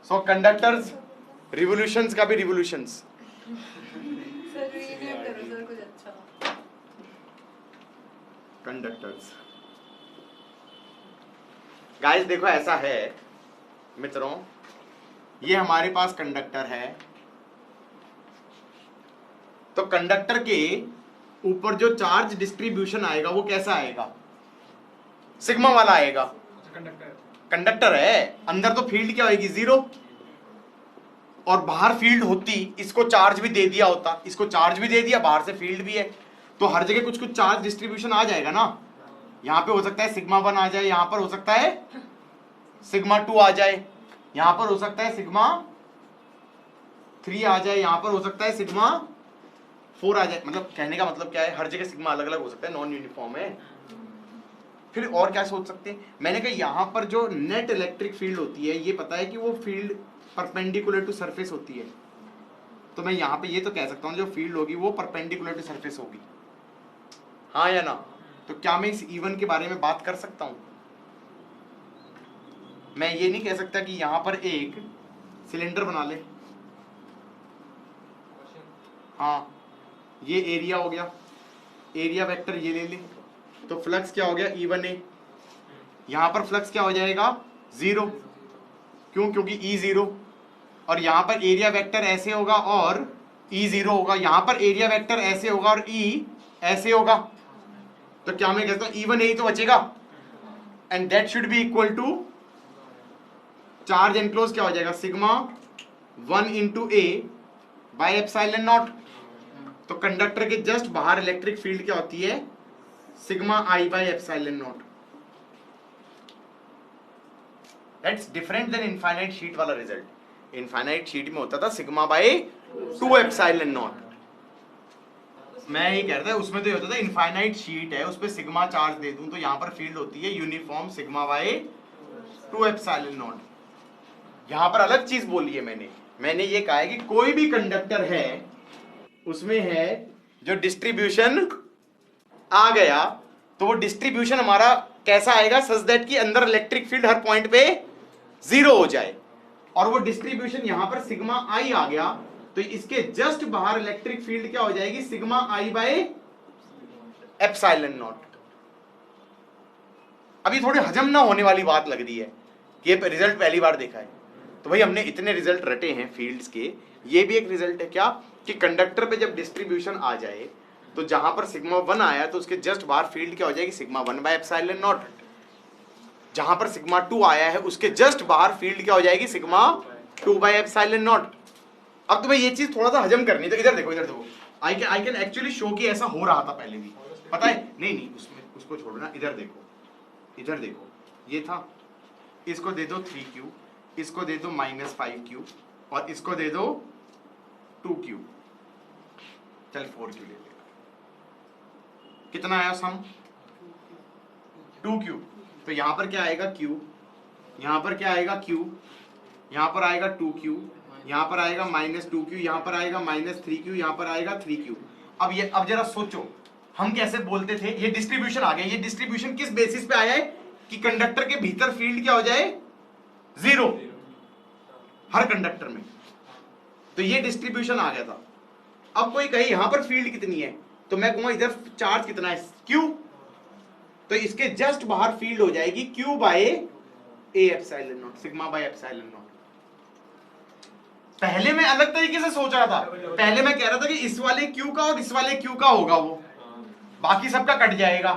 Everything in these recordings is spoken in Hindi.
सो कंडक्टर्स रिवोल्यूशंस का भी रिवोल्यूशंस। सर रीनेम करो सर कुछ अच्छा। कंडक्टर्स गाइस देखो ऐसा है मित्रों, ये हमारे पास कंडक्टर है, तो कंडक्टर के ऊपर जो चार्ज डिस्ट्रीब्यूशन आएगा वो कैसा आएगा? सिग्मा वाला आएगा। कंडक्टर है, अंदर तो फील्ड क्या होगी? जीरो। और बाहर फील्ड होती, इसको चार्ज भी दे दिया होता, इसको चार्ज भी दे दिया, बाहर से फील्ड भी है, तो हर जगह कुछ कुछ चार्ज डिस्ट्रीब्यूशन आ जाएगा ना। यहाँ पे हो सकता है सिग्मा 1 आ जाए, यहाँ पर हो सकता है सिग्मा 2 आ जाए, यहाँ पर हो सकता है सिग्मा 3 आ जाए, यहाँ पर हो सकता है सिग्मा 4 आ जाए। मतलब कहने का मतलब क्या है, हर जगह सिग्मा अलग अलग हो सकता है, नॉन यूनिफॉर्म है। फिर और क्या सोच सकते हैं? मैंने कहा यहाँ पर जो नेट इलेक्ट्रिक फील्ड होती है, ये पता है कि वो फील्ड परपेंडिकुलर टू सरफेस होती है, तो मैं यहाँ पे ये तो कह सकता हूँ जो फील्ड होगी वो परपेंडिकुलर टू सरफेस होगी, हाँ या ना? तो क्या मैं इस E1 के बारे में बात कर सकता हूँ? मैं ये नहीं कह सकता कि यहाँ पर एक सिलेंडर बना ले, हाँ ये एरिया हो गया, एरिया वेक्टर ये ले ले, तो फ्लक्स क्या हो गया? E1A। यहाँ पर फ्लक्स क्या हो जाएगा? जीरो। क्यों? क्योंकि E0। और यहाँ पर एरिया वेक्टर ऐसे होगा और E0 होगा, यहाँ पर एरिया वेक्टर ऐसे होगा और E ऐसे होगा, तो क्या मैं कहता हूँ E1A ही तो बचेगा, and that should be equal to charge enclose क्या हो जाएगा? Sigma 1 into A by epsilon naught. तो कंडक्टर के जस्ट बाहर इलेक्ट्रिक फील्ड क्या होती है? Sigma I by epsilon naught. That's different then infinite sheet वाला रिजल्ट। इनफाइनाइट शीट में होता था सिग्मा बाई 2 एप्सिलॉन नॉट। मैं ये कह रहा था उसमें तो ये होता था इनफाइनाइट शीट है, उस पर सिग्मा चार्ज दे दूं तो यहाँ पर फील्ड होती है uniform sigma by 2 epsilon not. यहाँ पर अलग चीज बोली है मैंने ये कहा है कि कोई भी कंडक्टर है उसमें है जो डिस्ट्रीब्यूशन आ गया, तो वो डिस्ट्रीब्यूशन हमारा कैसा आएगा? सच दैट कि अंदर इलेक्ट्रिक फील्ड हर पॉइंट पे जीरो हो जाए, और वो डिस्ट्रीब्यूशन यहां पर सिग्मा आई आ गया, तो इसके जस्ट बाहर इलेक्ट्रिक फील्ड क्या हो जाएगी? Sigma I by epsilon not. अभी थोड़ी हजम ना होने वाली बात लग रही है कि ये रिजल्ट पहली बार देखा है, तो भाई हमने इतने रिजल्ट रटे हैं फील्ड्स के, ये भी एक रिजल्ट है क्या कि कंडक्टर पे जब डिस्ट्रीब्यूशन आ जाए तो जहां पर सिग्मा 1 आया तो उसके जस्ट बाहर फील्ड क्या हो जाएगी? Sigma 1 bye epsilon not. जहां पर सिग्मा 2 आया है उसके जस्ट बाहर फील्ड क्या हो जाएगी? Sigma 2 bye epsilon not. अब तुम्हें ये चीज थोड़ा सा हजम करनी है, तो इधर देखो, इधर देखो, आई कैन एक्चुअली शो कि ऐसा हो रहा था पहले भी, पता है? नहीं उसमें उसको छोड़ो ना, इधर देखो, इधर देखो, ये था, इसको दे दो 3Q, इसको दे दो -5Q, और इसको दे दो 2Q, चल 4Q ले ले। कितना आया सम? 2Q। तो यहां पर क्या आएगा? Q, यहां पर क्या आएगा? Q, यहां पर आएगा 2Q, यहां पर आएगा -2Q, यहां पर आएगा -3Q, यहां पर आएगा 3Q। अब जरा सोचो हम कैसे बोलते थे, ये डिस्ट्रीब्यूशन आ गया, ये डिस्ट्रीब्यूशन किस बेसिस पे आया है कि कंडक्टर के भीतर फील्ड क्या हो जाए? जीरो, हर कंडक्टर में, तो ये डिस्ट्रीब्यूशन आ गया था। अब कोई कहे यहां पर फील्ड कितनी है, तो मैं कहूंगा इधर चार्ज कितना है? Q, तो इसके जस्ट बाहर फील्ड हो जाएगी Q by A epsilon naught, sigma by epsilon naught. पहले मैं अलग तरीके से सोच रहा था, पहले मैं कह रहा था कि इस वाले Q का और इस वाले Q का होगा, वो बाकी सबका कट जाएगा।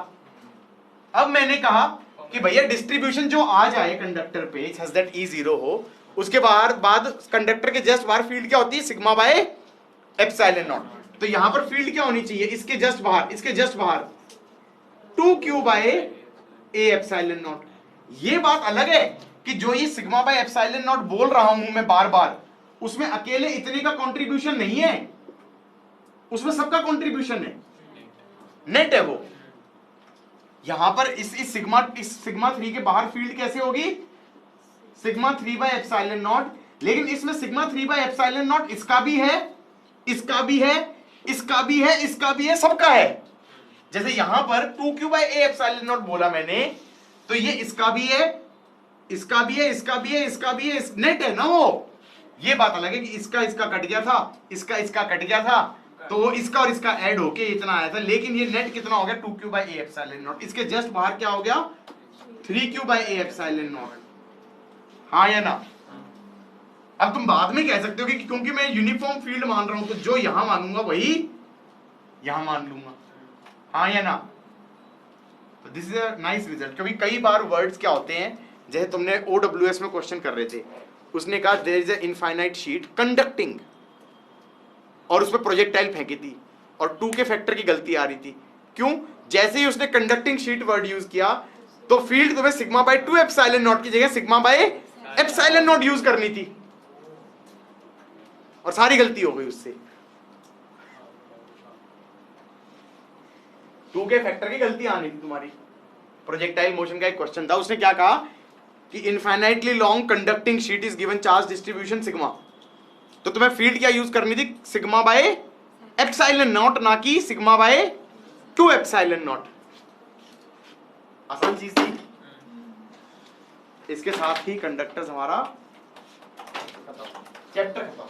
अब मैंने कहा कि भैया डिस्ट्रीब्यूशन जो आ जाए कंडक्टर पे सच दैट E0 हो, उसके बाद कंडक्टर के जस्ट बाहर फील्ड क्या होती है? Sigma by epsilon naught. तो यहां पर फील्ड क्या होनी चाहिए? इसके जस्ट बाहर, इसके जस्ट बाहर 2Q bye A epsilon not. ये बात अलग है कि जो ये सिग्मा बाय एप्सिलॉन नॉट बोल रहा हूं मैं बार बार, उसमें अकेले इतने का कंट्रीब्यूशन नहीं है, उसमें सबका कंट्रीब्यूशन है, नेट है वो। यहां पर इस सिग्मा 3 के बाहर फील्ड कैसे होगी? Sigma 3 bye epsilon not. लेकिन इसमें सिग्मा 3 बाय एप्सिलॉन नॉट इसका भी है, इसका भी है, इसका भी है, इसका भी है, सबका है। जैसे यहां पर 2Q bye A epsilon not बोला मैंने, तो ये इसका भी है, इसका भी है, इसका भी है, इसका भी है, नेट है ना वो। ये बात अलग है कि इसका कट गया था, इसका कट गया था, तो इसका और इसका ऐड होके इतना आया था, लेकिन ये नेट कितना हो गया 2q by A epsilon not. इसके जस्ट बाहर क्या हो गया 3q by A epsilon not. हाँ या ना? अब तुम बाद में कह सकते हो कि क्योंकि मैं यूनिफॉर्म फील्ड मान रहा हूं तो जो यहां मानूंगा वही यहां मान लूंगा। हाँ या ना? तो this is a nice result. क्योंकि कई बार वर्ड्स क्या होते हैं, जैसे तुमने OWS में क्वेश्चन कर रहे थे, उसने कहा there is a infinite sheet conducting, और उस पर प्रोजेक्टाइल फेंकी थी और 2 के फैक्टर की गलती आ रही थी। क्यों? जैसे ही उसने कंडक्टिंग शीट वर्ड यूज किया तो फील्ड तुम्हें सिग्मा बाय 2 एप्सिलॉन नॉट की जगह sigma by epsilon not use करनी थी, और सारी गलती हो गई उससे। 2 के फैक्टर की गलती आनी थी तुम्हारी। प्रोजेक्टाइल मोशन का एक क्वेश्चन था, उसने क्या कहा कि infinitely long conducting sheet is given charge distribution sigma, तो तुम्हें फील्ड क्या यूज करनी थी सिग्मा बाय एप्सिलॉन नॉट, ना कि सिग्मा बाय 2 एप्सिलॉन नॉट। आसान चीज थी। इसके साथ ही कंडक्टर्स हमारा खत्म, चैप्टर खत्म।